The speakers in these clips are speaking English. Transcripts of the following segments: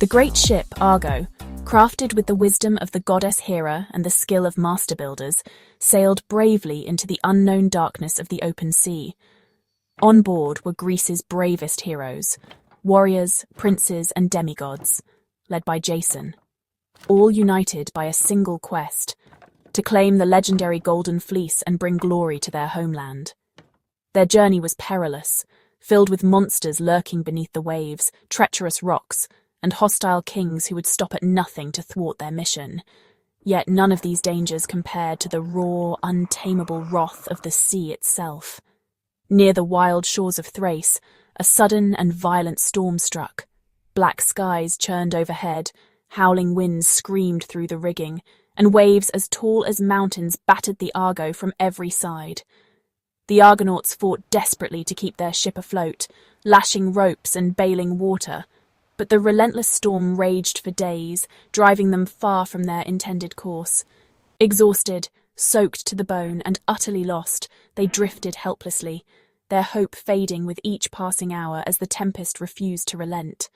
The great ship, Argo, crafted with the wisdom of the goddess Hera and the skill of master builders, sailed bravely into the unknown darkness of the open sea. On board were Greece's bravest heroes, warriors, princes, and demigods, led by Jason, all united by a single quest, to claim the legendary Golden Fleece and bring glory to their homeland. Their journey was perilous, filled with monsters lurking beneath the waves, treacherous rocks, and hostile kings who would stop at nothing to thwart their mission. Yet none of these dangers compared to the raw, untamable wrath of the sea itself. Near the wild shores of Thrace, a sudden and violent storm struck. Black skies churned overhead, howling winds screamed through the rigging, and waves as tall as mountains battered the Argo from every side. The Argonauts fought desperately to keep their ship afloat, lashing ropes and bailing water, but the relentless storm raged for days, driving them far from their intended course. Exhausted, soaked to the bone, and utterly lost, they drifted helplessly, their hope fading with each passing hour as the tempest refused to relent.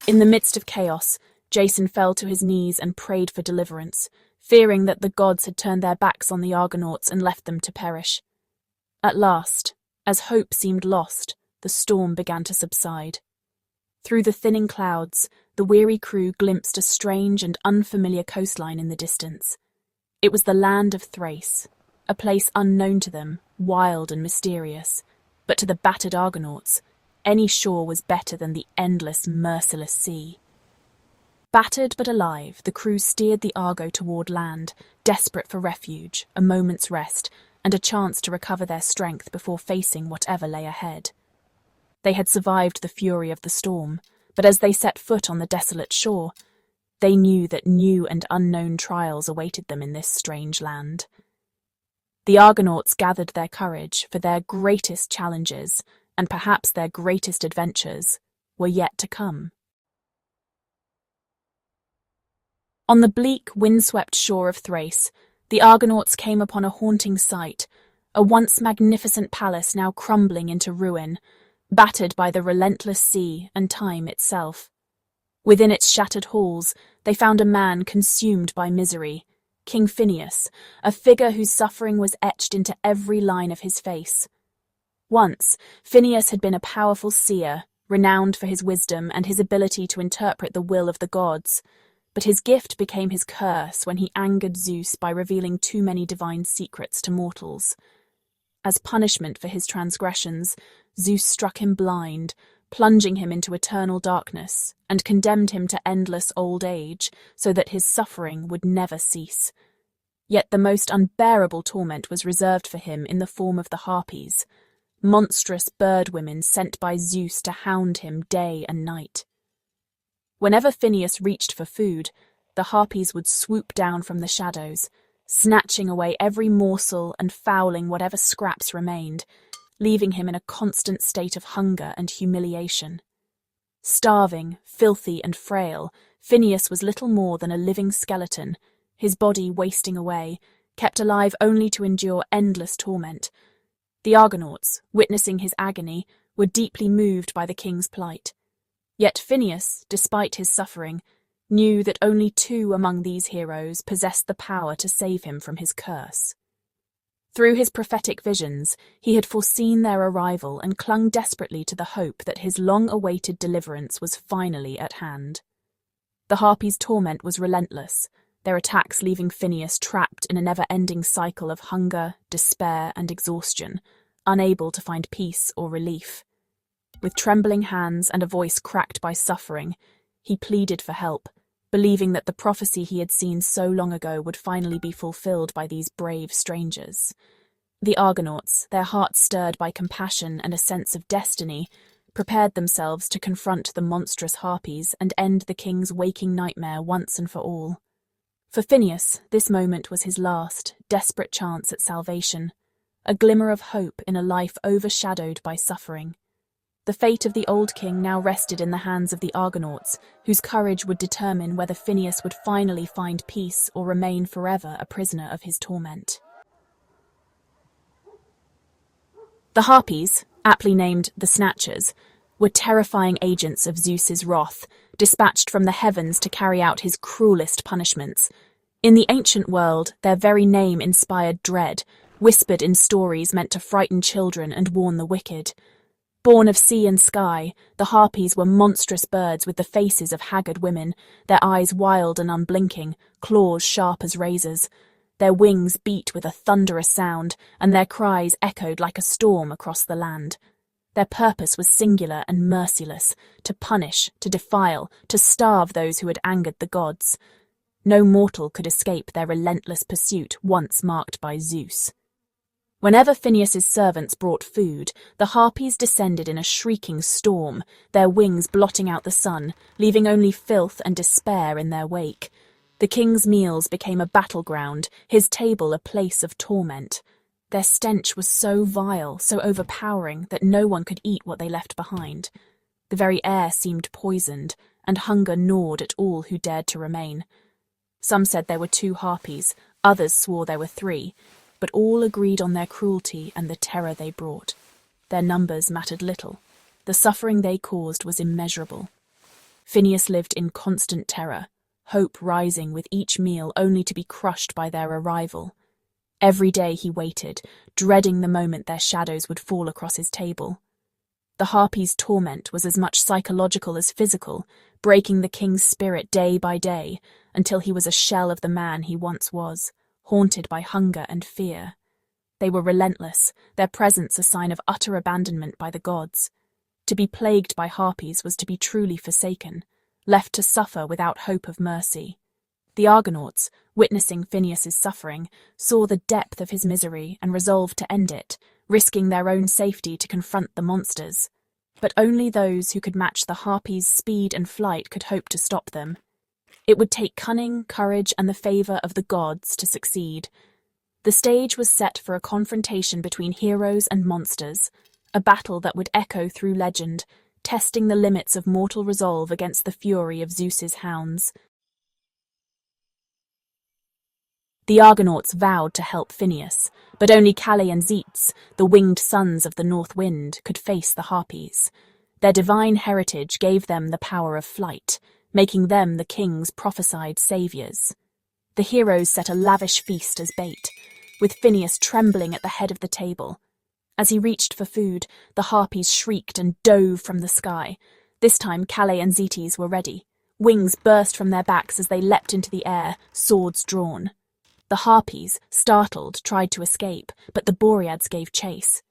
In the midst of chaos, Jason fell to his knees and prayed for deliverance, fearing that the gods had turned their backs on the Argonauts and left them to perish. At last, as hope seemed lost, the storm began to subside. Through the thinning clouds, the weary crew glimpsed a strange and unfamiliar coastline in the distance. It was the land of Thrace, a place unknown to them, wild and mysterious, but to the battered Argonauts, any shore was better than the endless, merciless sea. Battered but alive, the crew steered the Argo toward land, desperate for refuge, a moment's rest, and a chance to recover their strength before facing whatever lay ahead. They had survived the fury of the storm, but as they set foot on the desolate shore, they knew that new and unknown trials awaited them in this strange land. The Argonauts gathered their courage, for their greatest challenges, and perhaps their greatest adventures, were yet to come. On the bleak, windswept shore of Thrace, the Argonauts came upon a haunting sight, a once magnificent palace now crumbling into ruin, battered by the relentless sea and time itself. Within its shattered halls, they found a man consumed by misery, King Phinée, a figure whose suffering was etched into every line of his face. Once, Phinée had been a powerful seer, renowned for his wisdom and his ability to interpret the will of the gods, but his gift became his curse when he angered Zeus by revealing too many divine secrets to mortals. As punishment for his transgressions, Zeus struck him blind, plunging him into eternal darkness, and condemned him to endless old age, so that his suffering would never cease. Yet the most unbearable torment was reserved for him in the form of the Harpies, monstrous bird-women sent by Zeus to hound him day and night. Whenever Phinée reached for food, the Harpies would swoop down from the shadows, snatching away every morsel and fouling whatever scraps remained, leaving him in a constant state of hunger and humiliation. Starving, filthy, and frail, Phinée was little more than a living skeleton, his body wasting away, kept alive only to endure endless torment. The Argonauts, witnessing his agony, were deeply moved by the king's plight. Yet Phinée, despite his suffering, knew that only two among these heroes possessed the power to save him from his curse. Through his prophetic visions, he had foreseen their arrival and clung desperately to the hope that his long-awaited deliverance was finally at hand. The Harpies' torment was relentless, their attacks leaving Phinée trapped in a never-ending cycle of hunger, despair, and exhaustion, unable to find peace or relief. With trembling hands and a voice cracked by suffering, he pleaded for help, believing that the prophecy he had seen so long ago would finally be fulfilled by these brave strangers. The Argonauts, their hearts stirred by compassion and a sense of destiny, prepared themselves to confront the monstrous Harpies and end the king's waking nightmare once and for all. For Phinée, this moment was his last, desperate chance at salvation, a glimmer of hope in a life overshadowed by suffering. The fate of the old king now rested in the hands of the Argonauts, whose courage would determine whether Phinée would finally find peace or remain forever a prisoner of his torment. The Harpies, aptly named the Snatchers, were terrifying agents of Zeus's wrath, dispatched from the heavens to carry out his cruelest punishments. In the ancient world, their very name inspired dread, whispered in stories meant to frighten children and warn the wicked. Born of sea and sky, the Harpies were monstrous birds with the faces of haggard women, their eyes wild and unblinking, claws sharp as razors. Their wings beat with a thunderous sound, and their cries echoed like a storm across the land. Their purpose was singular and merciless, to punish, to defile, to starve those who had angered the gods. No mortal could escape their relentless pursuit once marked by Zeus. Whenever Phineus's servants brought food, the Harpies descended in a shrieking storm, their wings blotting out the sun, leaving only filth and despair in their wake. The king's meals became a battleground, his table a place of torment. Their stench was so vile, so overpowering, that no one could eat what they left behind. The very air seemed poisoned, and hunger gnawed at all who dared to remain. Some said there were 2 Harpies, others swore there were 3, but all agreed on their cruelty and the terror they brought. Their numbers mattered little. The suffering they caused was immeasurable. Phineus lived in constant terror, hope rising with each meal only to be crushed by their arrival. Every day he waited, dreading the moment their shadows would fall across his table. The Harpies' torment was as much psychological as physical, breaking the king's spirit day by day, until he was a shell of the man he once was, haunted by hunger and fear. They were relentless, their presence a sign of utter abandonment by the gods. To be plagued by Harpies was to be truly forsaken, left to suffer without hope of mercy. The Argonauts, witnessing Phineus's suffering, saw the depth of his misery and resolved to end it, risking their own safety to confront the monsters. But only those who could match the Harpies' speed and flight could hope to stop them. It would take cunning, courage, and the favour of the gods to succeed. The stage was set for a confrontation between heroes and monsters, a battle that would echo through legend, testing the limits of mortal resolve against the fury of Zeus's hounds. The Argonauts vowed to help Phineus, but only Calais and Zetes, the winged sons of the north wind, could face the Harpies. Their divine heritage gave them the power of flight, making them the king's prophesied saviours. The heroes set a lavish feast as bait, with Phineus trembling at the head of the table. As he reached for food, the Harpies shrieked and dove from the sky. This time Calais and Zetes were ready. Wings burst from their backs as they leapt into the air, swords drawn. The Harpies, startled, tried to escape, but the Boreads gave chase.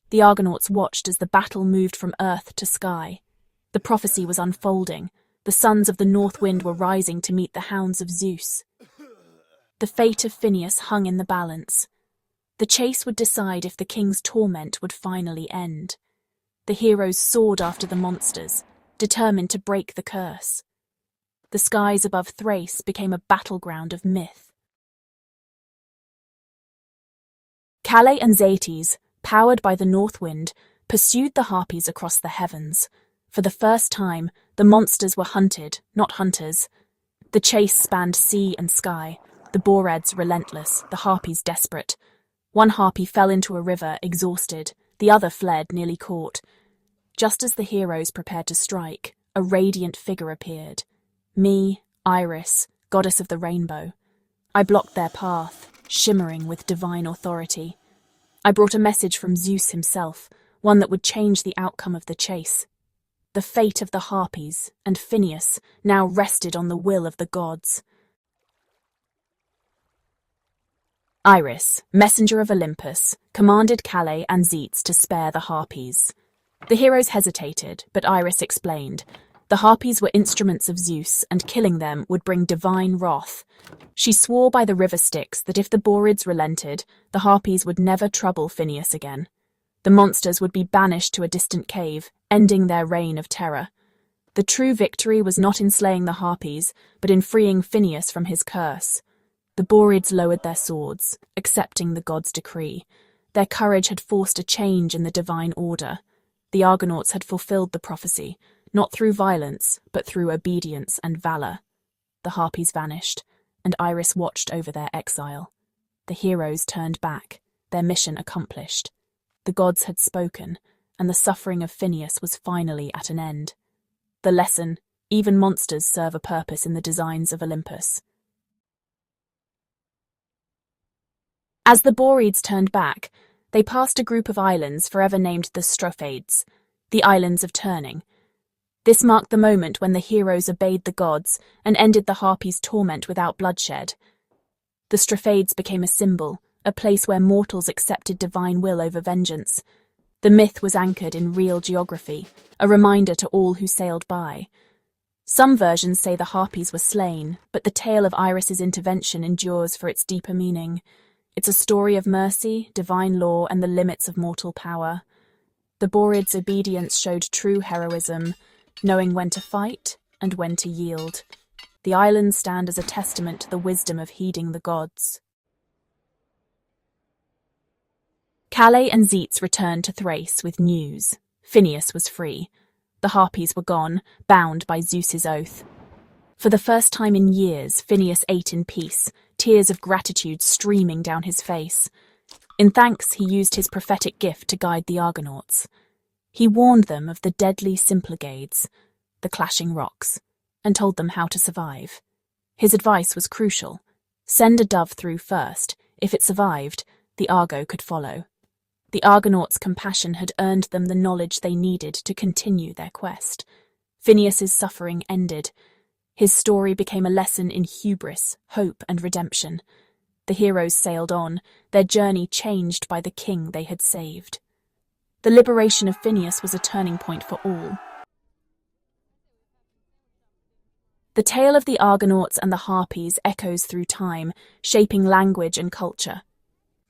The Argonauts watched as the battle moved from earth to sky. The prophecy was unfolding. The sons of the north wind were rising to meet the hounds of Zeus. The fate of Phineus hung in the balance. The chase would decide if the king's torment would finally end. The heroes soared after the monsters, determined to break the curse. The skies above Thrace became a battleground of myth. Calais and Zetes, powered by the north wind, pursued the Harpies across the heavens. For the first time, the monsters were hunted, not hunters. The chase spanned sea and sky, the Boreads relentless, the Harpies desperate. One Harpy fell into a river, exhausted. The other fled, nearly caught. Just as the heroes prepared to strike, a radiant figure appeared. Me, Iris, goddess of the rainbow. I blocked their path, shimmering with divine authority. I brought a message from Zeus himself, one that would change the outcome of the chase. The fate of the Harpies and Phineus now rested on the will of the gods. Iris, messenger of Olympus, commanded Calais and Zetes to spare the Harpies. The heroes hesitated, but Iris explained. The Harpies were instruments of Zeus, and killing them would bring divine wrath. She swore by the river Styx that if the Boreads relented, the Harpies would never trouble Phineus again. The monsters would be banished to a distant cave, ending their reign of terror. The true victory was not in slaying the Harpies, but in freeing Phineus from his curse. The Boreads lowered their swords, accepting the gods' decree. Their courage had forced a change in the divine order. The Argonauts had fulfilled the prophecy, not through violence, but through obedience and valour. The Harpies vanished, and Iris watched over their exile. The heroes turned back, their mission accomplished. The gods had spoken, and the suffering of Phineus was finally at an end. The lesson: even monsters serve a purpose in the designs of Olympus. As the Boreads turned back, they passed a group of islands forever named the Strophades, the Islands of Turning. This marked the moment when the heroes obeyed the gods and ended the Harpies' torment without bloodshed. The Strophades became a symbol, a place where mortals accepted divine will over vengeance. The myth was anchored in real geography, a reminder to all who sailed by. Some versions say the Harpies were slain, but the tale of Iris's intervention endures for its deeper meaning. It's a story of mercy, divine law, and the limits of mortal power. The Boreads' obedience showed true heroism, knowing when to fight and when to yield. The islands stand as a testament to the wisdom of heeding the gods. Calais and Zetes returned to Thrace with news. Phineus was free. The Harpies were gone, bound by Zeus's oath. For the first time in years, Phineus ate in peace, tears of gratitude streaming down his face. In thanks, he used his prophetic gift to guide the Argonauts. He warned them of the deadly Symplegades, the clashing rocks, and told them how to survive. His advice was crucial. Send a dove through first. If it survived, the Argo could follow. The Argonauts' compassion had earned them the knowledge they needed to continue their quest. Phineus's suffering ended. His story became a lesson in hubris, hope, and redemption. The heroes sailed on, their journey changed by the king they had saved. The liberation of Phineus was a turning point for all. The tale of the Argonauts and the Harpies echoes through time, shaping language and culture.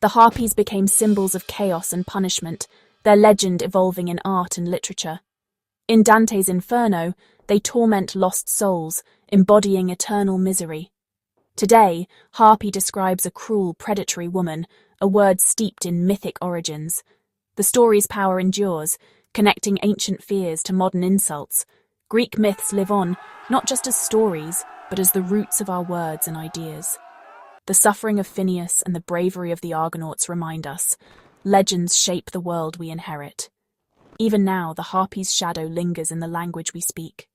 The Harpies became symbols of chaos and punishment, their legend evolving in art and literature. In Dante's Inferno, they torment lost souls, embodying eternal misery. Today, Harpy describes a cruel, predatory woman, a word steeped in mythic origins. The story's power endures, connecting ancient fears to modern insults. Greek myths live on, not just as stories, but as the roots of our words and ideas. The suffering of Phineus and the bravery of the Argonauts remind us, legends shape the world we inherit. Even now, the Harpy's shadow lingers in the language we speak.